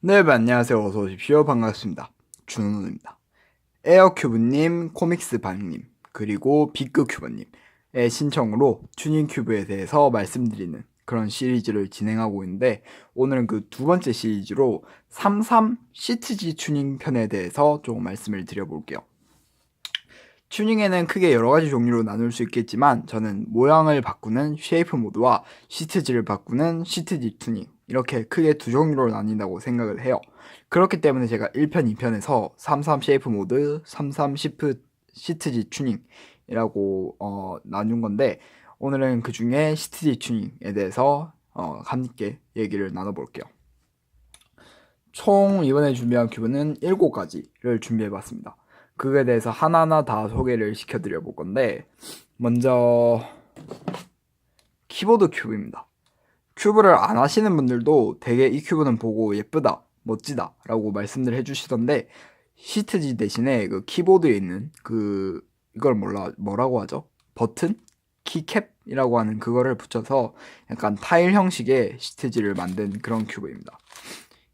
네, 안녕하세요. 어서 오십시오. 반갑습니다. 준호입니다. 에어큐브님, 코믹스방님, 그리고 비크큐버님의 신청으로 튜닝큐브에 대해서 말씀드리는 그런 시리즈를 진행하고 있는데, 오늘은 그 두 번째 시리즈로 33 시트지 튜닝 편에 대해서 조금 말씀을 드려볼게요. 튜닝에는 크게 여러 가지 종류로 나눌 수 있겠지만, 저는 모양을 바꾸는 쉐이프 모드와 시트지를 바꾸는 시트지 튜닝, 이렇게 크게 두 종류로 나뉜다고 생각을 해요. 그렇기 때문에 제가 1편, 2편에서 33 쉐이프 모드, 33 시트지 튜닝이라고 나눈 건데, 오늘은 그 중에 시트지 튜닝에 대해서 함께 얘기를 나눠볼게요. 총 이번에 준비한 큐브는 7가지를 준비해봤습니다. 그거에 대해서 하나하나 다 소개를 시켜드려 볼 건데, 먼저 키보드 큐브입니다. 큐브를 안 하시는 분들도 되게 이 큐브는 보고 예쁘다, 멋지다 라고 말씀들 해주시던데, 시트지 대신에 그 키보드에 있는 이걸 뭐라고 하죠? 버튼? 키캡이라고 하는 그거를 붙여서 약간 타일 형식의 시트지를 만든 그런 큐브입니다.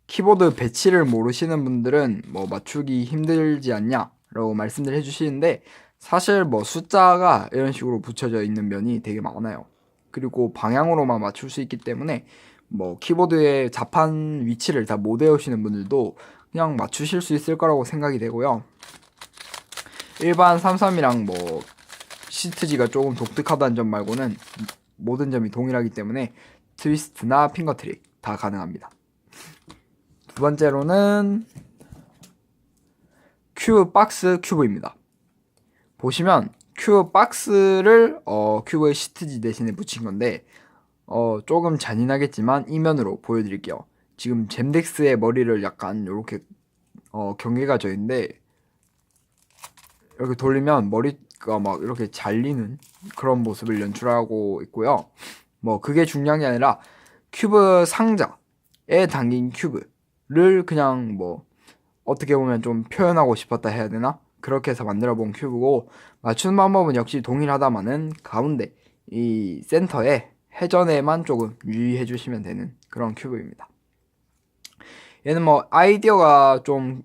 키보드 배치를 모르시는 분들은 뭐 맞추기 힘들지 않냐 라고 말씀들 해주시는데, 사실 뭐 숫자가 이런 식으로 붙여져 있는 면이 되게 많아요. 그리고 방향으로만 맞출 수 있기 때문에 뭐 키보드의 자판 위치를 다 못 외우시는 분들도 그냥 맞추실 수 있을 거라고 생각이 되고요. 일반 33이랑 뭐 시트지가 조금 독특하다는 점 말고는 모든 점이 동일하기 때문에 트위스트나 핑거 트릭 다 가능합니다. 두 번째로는 큐브 박스 큐브입니다. 보시면 큐브 박스를 큐브의 시트지 대신에 붙인 건데, 조금 잔인하겠지만 이면으로 보여드릴게요. 지금 잼덱스의 머리를 약간 이렇게 경계가 져 있는데, 이렇게 돌리면 머리가 막 이렇게 잘리는 그런 모습을 연출하고 있고요. 뭐 그게 중요한 게 아니라 큐브 상자에 담긴 큐브를 그냥 뭐 어떻게 보면 좀 표현하고 싶었다 해야 되나? 그렇게 해서 만들어 본 큐브고, 맞추는 방법은 역시 동일하다마는 가운데 이 센터에 회전에만 조금 유의해 주시면 되는 그런 큐브입니다. 얘는 뭐 아이디어가 좀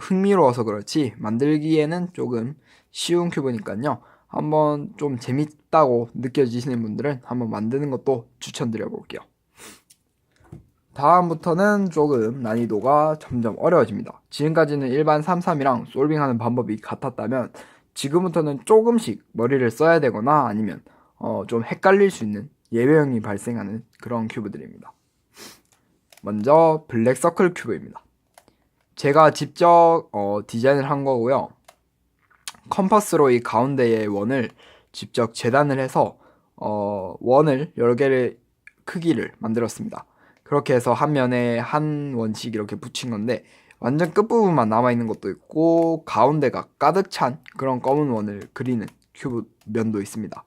흥미로워서 그렇지 만들기에는 조금 쉬운 큐브니까요. 한번 좀 재밌다고 느껴지시는 분들은 한번 만드는 것도 추천드려 볼게요. 다음부터는 조금 난이도가 점점 어려워집니다. 지금까지는 일반 33이랑 솔빙하는 방법이 같았다면, 지금부터는 조금씩 머리를 써야 되거나 아니면 좀 헷갈릴 수 있는 예외형이 발생하는 그런 큐브들입니다. 먼저 블랙 서클 큐브입니다. 제가 직접 디자인을 한 거고요. 컴퍼스로 이 가운데의 원을 직접 재단을 해서 원을 여러 개를 크기를 만들었습니다. 그렇게 해서 한 면에 한 원씩 이렇게 붙인 건데, 완전 끝부분만 남아있는 것도 있고 가운데가 가득 찬 그런 검은 원을 그리는 큐브 면도 있습니다.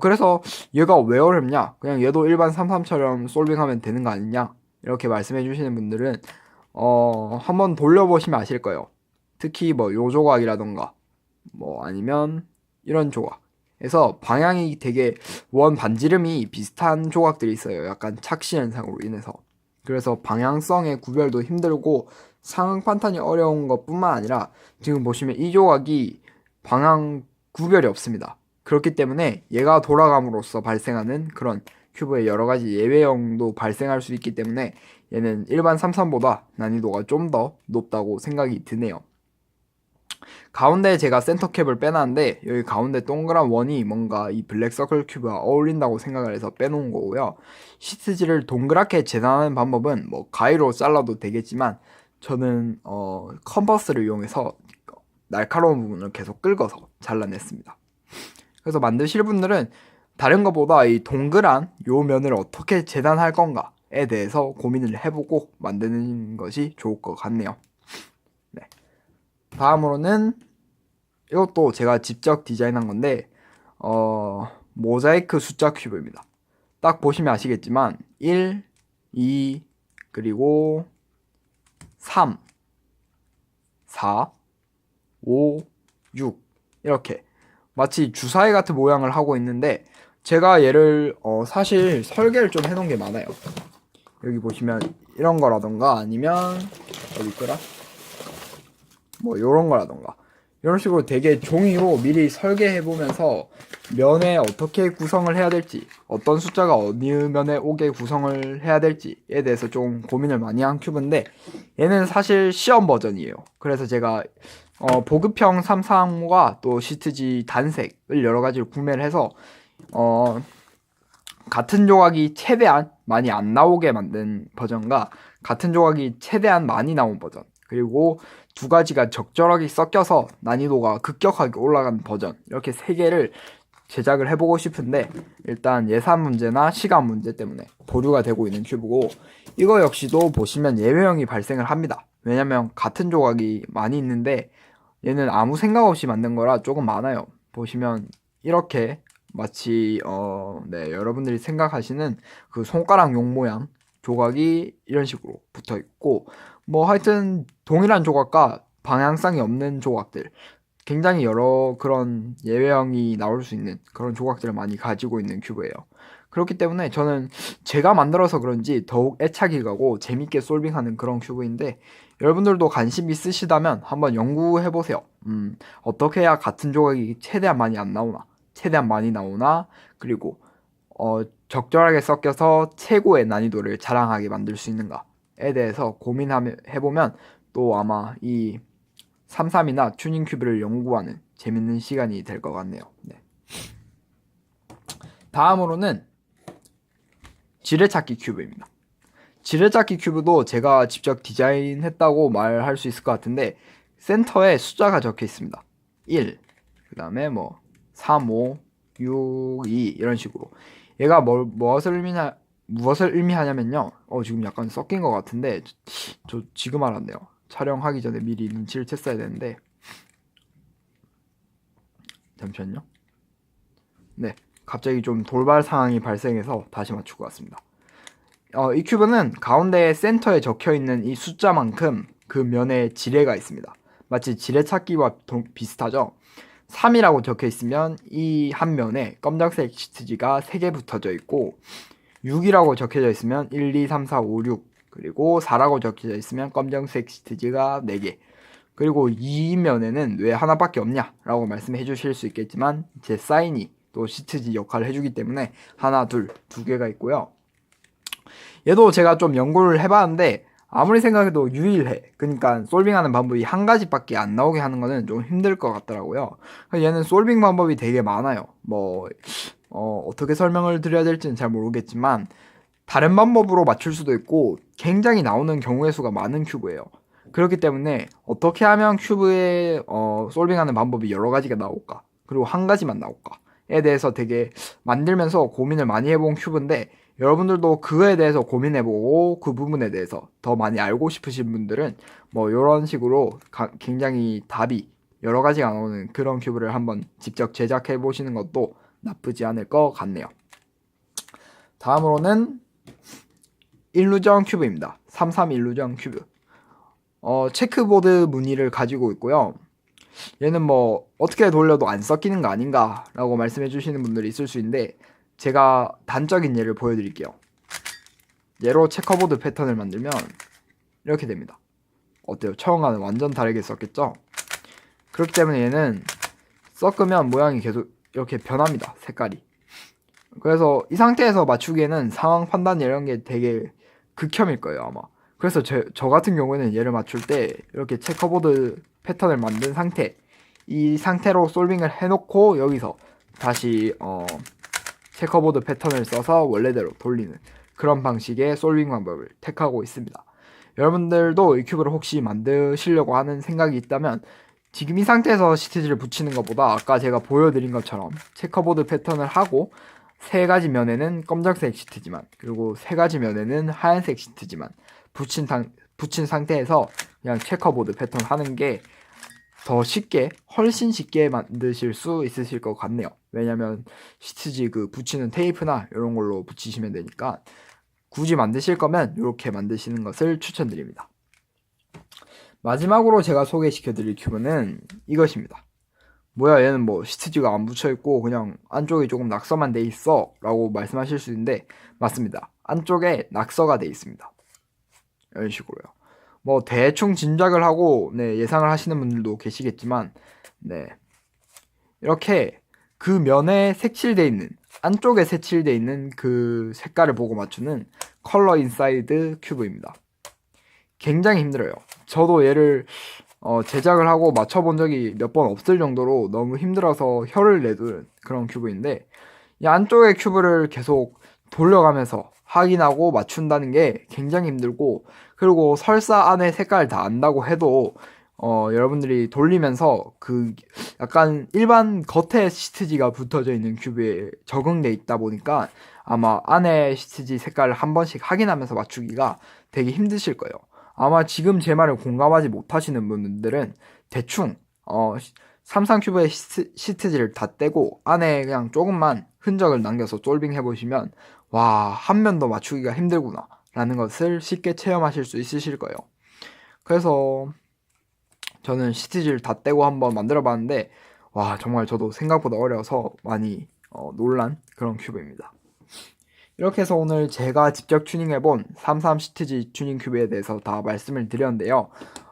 그래서 얘가 왜 어렵냐, 그냥 얘도 일반 33처럼 솔빙하면 되는 거 아니냐 이렇게 말씀해 주시는 분들은 한번 돌려보시면 아실 거예요. 특히 뭐 요 조각이라던가 뭐 아니면 이런 조각에서 방향이 되게 원 반지름이 비슷한 조각들이 있어요. 약간 착시 현상으로 인해서. 그래서 방향성의 구별도 힘들고 상응 판단이 어려운 것뿐만 아니라, 지금 보시면 이 조각이 방향 구별이 없습니다. 그렇기 때문에 얘가 돌아감으로써 발생하는 그런 큐브의 여러 가지 예외형도 발생할 수 있기 때문에 얘는 일반 33보다 난이도가 좀 더 높다고 생각이 드네요. 가운데 제가 센터캡을 빼놨는데, 여기 가운데 동그란 원이 뭔가 이 블랙 서클 큐브와 어울린다고 생각을 해서 빼놓은 거고요. 시트지를 동그랗게 재단하는 방법은 뭐 가위로 잘라도 되겠지만, 저는 컴퍼스를 이용해서 날카로운 부분을 계속 긁어서 잘라냈습니다. 그래서 만드실 분들은 다른 것보다 이 동그란 요 면을 어떻게 재단할 건가에 대해서 고민을 해보고 만드는 것이 좋을 것 같네요. 네. 다음으로는 이것도 제가 직접 디자인한 건데, 모자이크 숫자 큐브입니다. 딱 보시면 아시겠지만 1, 2, 그리고 3, 4, 5, 6 이렇게 마치 주사위 같은 모양을 하고 있는데, 제가 얘를 사실 설계를 좀 해놓은 게 많아요. 여기 보시면 이런 거라던가 아니면 어디 있더라? 뭐 요런 거라던가 이런 식으로 되게 종이로 미리 설계해 보면서 면에 어떻게 구성을 해야 될지, 어떤 숫자가 어느 면에 오게 구성을 해야 될지에 대해서 좀 고민을 많이 한 큐브인데, 얘는 사실 시험 버전이에요. 그래서 제가 보급형 335과 또 시트지 단색을 여러 가지를 구매를 해서 같은 조각이 최대한 많이 안 나오게 만든 버전과 같은 조각이 최대한 많이 나온 버전, 그리고 두 가지가 적절하게 섞여서 난이도가 급격하게 올라간 버전, 이렇게 세 개를 제작을 해보고 싶은데, 일단 예산 문제나 시간 문제 때문에 보류가 되고 있는 큐브고, 이거 역시도 보시면 예외형이 발생을 합니다. 왜냐면 같은 조각이 많이 있는데 얘는 아무 생각 없이 만든 거라 조금 많아요. 보시면 이렇게 마치 네, 여러분들이 생각하시는 그 손가락 용 모양 조각이 이런 식으로 붙어 있고, 뭐 하여튼 동일한 조각과 방향성이 없는 조각들, 굉장히 여러 그런 예외형이 나올 수 있는 그런 조각들을 많이 가지고 있는 큐브예요. 그렇기 때문에 저는 제가 만들어서 그런지 더욱 애착이 가고 재밌게 솔빙하는 그런 큐브인데, 여러분들도 관심 있으시다면 한번 연구해보세요. 어떻게 해야 같은 조각이 최대한 많이 안 나오나, 최대한 많이 나오나, 그리고 적절하게 섞여서 최고의 난이도를 자랑하게 만들 수 있는가에 대해서 고민해보면 또 아마 이 33이나 튜닝 큐브를 연구하는 재밌는 시간이 될 것 같네요. 네. 다음으로는 지뢰찾기 큐브입니다. 지뢰찾기 큐브도 제가 직접 디자인했다고 말할 수 있을 것 같은데, 센터에 숫자가 적혀 있습니다. 1, 그 다음에 뭐 3, 5, 6, 2 이런 식으로. 얘가 무엇을 의미하냐면요. 지금 약간 섞인 것 같은데 저 지금 알았네요. 촬영하기 전에 미리 눈치를 챘어야 되는데, 잠시만요. 네, 갑자기 좀 돌발 상황이 발생해서 다시 맞추고 왔습니다. 이 큐브는 가운데 센터에 적혀있는 이 숫자만큼 그 면에 지뢰가 있습니다. 마치 지뢰찾기와 비슷하죠. 3이라고 적혀있으면 이 한 면에 검정색 시트지가 3개 붙어져 있고, 6이라고 적혀져 있으면 1, 2, 3, 4, 5, 6, 그리고 4라고 적혀져 있으면 검정색 시트지가 4개, 그리고 이 면에는 왜 하나밖에 없냐 라고 말씀해 주실 수 있겠지만, 제 사인이 또 시트지 역할을 해주기 때문에 하나, 둘, 2개가 있고요. 얘도 제가 좀 연구를 해봤는데 아무리 생각해도 유일해. 그러니까 솔빙하는 방법이 한 가지밖에 안 나오게 하는 거는 좀 힘들 것 같더라고요. 얘는 솔빙 방법이 되게 많아요. 뭐 어떻게 설명을 드려야 될지는 잘 모르겠지만 다른 방법으로 맞출 수도 있고 굉장히 나오는 경우의 수가 많은 큐브예요. 그렇기 때문에 어떻게 하면 큐브에 솔빙하는 방법이 여러 가지가 나올까, 그리고 한 가지만 나올까에 대해서 되게 만들면서 고민을 많이 해본 큐브인데, 여러분들도 그거에 대해서 고민해보고 그 부분에 대해서 더 많이 알고 싶으신 분들은 뭐 이런 식으로 굉장히 답이 여러 가지가 나오는 그런 큐브를 한번 직접 제작해 보시는 것도 나쁘지 않을 것 같네요. 다음으로는 일루전 큐브입니다. 33 일루전 큐브. 체크보드 무늬를 가지고 있고요. 얘는 뭐 어떻게 돌려도 안 섞이는 거 아닌가 라고 말씀해 주시는 분들이 있을 수 있는데, 제가 단적인 예를 보여드릴게요. 얘로 체커보드 패턴을 만들면 이렇게 됩니다. 어때요? 처음과는 완전 다르게 썼겠죠? 그렇기 때문에 얘는 섞으면 모양이 계속 이렇게 변합니다. 색깔이. 그래서 이 상태에서 맞추기에는 상황 판단 이런 게 되게 극혐일 거예요, 아마. 그래서 저 같은 경우에는 얘를 맞출 때 이렇게 체커보드 패턴을 만든 상태, 이 상태로 솔빙을 해놓고 여기서 다시 체커보드 패턴을 써서 원래대로 돌리는 그런 방식의 솔빙 방법을 택하고 있습니다. 여러분들도 이 큐브를 혹시 만드시려고 하는 생각이 있다면 지금 이 상태에서 시트지를 붙이는 것보다 아까 제가 보여드린 것처럼 체커보드 패턴을 하고 세 가지 면에는 검정색 시트지만, 그리고 세 가지 면에는 하얀색 시트지만 붙인 상태에서 그냥 체커보드 패턴 하는 게 더 쉽게, 훨씬 쉽게 만드실 수 있으실 것 같네요. 왜냐면 시트지 그 붙이는 테이프나 이런 걸로 붙이시면 되니까, 굳이 만드실 거면 이렇게 만드시는 것을 추천드립니다. 마지막으로 제가 소개시켜 드릴 큐브는 이것입니다. 뭐야, 얘는 뭐 시트지가 안 붙여있고 그냥 안쪽에 조금 낙서만 돼 있어 라고 말씀하실 수 있는데, 맞습니다. 안쪽에 낙서가 돼 있습니다. 이런 식으로요. 뭐 대충 짐작을 하고 네, 예상을 하시는 분들도 계시겠지만 네, 이렇게 그 면에 색칠돼 있는 안쪽에 색칠돼 있는 그 색깔을 보고 맞추는 컬러 인사이드 큐브입니다. 굉장히 힘들어요. 저도 얘를 제작을 하고 맞춰본 적이 몇 번 없을 정도로 너무 힘들어서 혀를 내두는 그런 큐브인데 이 안쪽의 큐브를 계속 돌려가면서 확인하고 맞춘다는 게 굉장히 힘들고 그리고 설사 안에 색깔 다 안다고 해도 여러분들이 돌리면서 그 약간 일반 겉에 시트지가 붙어져 있는 큐브에 적응돼 있다 보니까 아마 안에 시트지 색깔을 한 번씩 확인하면서 맞추기가 되게 힘드실 거예요. 아마 지금 제 말을 공감하지 못하시는 분들은 대충 삼성 큐브의 시트지를 다 떼고 안에 그냥 조금만 흔적을 남겨서 솔빙 해보시면 와, 한 면도 맞추기가 힘들구나 라는 것을 쉽게 체험하실 수 있으실 거예요. 그래서 저는 시트지를 다 떼고 한번 만들어 봤는데 와, 정말 저도 생각보다 어려서 많이 놀란 그런 큐브입니다. 이렇게 해서 오늘 제가 직접 튜닝해본 33 시트지 튜닝 큐브에 대해서 다 말씀을 드렸는데요.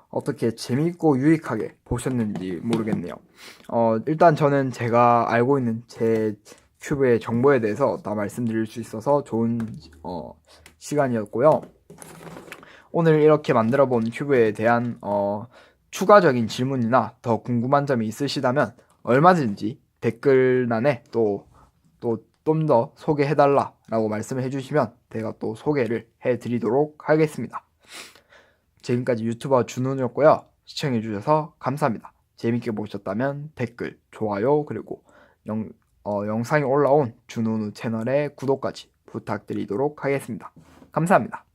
어떻게 재밌고 유익하게 보셨는지 모르겠네요. 일단 저는 제가 알고 있는 제 큐브의 정보에 대해서 다 말씀드릴 수 있어서 좋은 시간이었고요. 오늘 이렇게 만들어본 큐브에 대한 추가적인 질문이나 더 궁금한 점이 있으시다면 얼마든지 댓글란에 또 좀 더 소개해달라 라고 말씀을 해주시면 제가 또 소개를 해드리도록 하겠습니다. 지금까지 유튜버 준훈이었고요. 시청해주셔서 감사합니다. 재밌게 보셨다면 댓글, 좋아요, 그리고 영상이 올라온 준훈우 채널의 구독까지 부탁드리도록 하겠습니다. 감사합니다.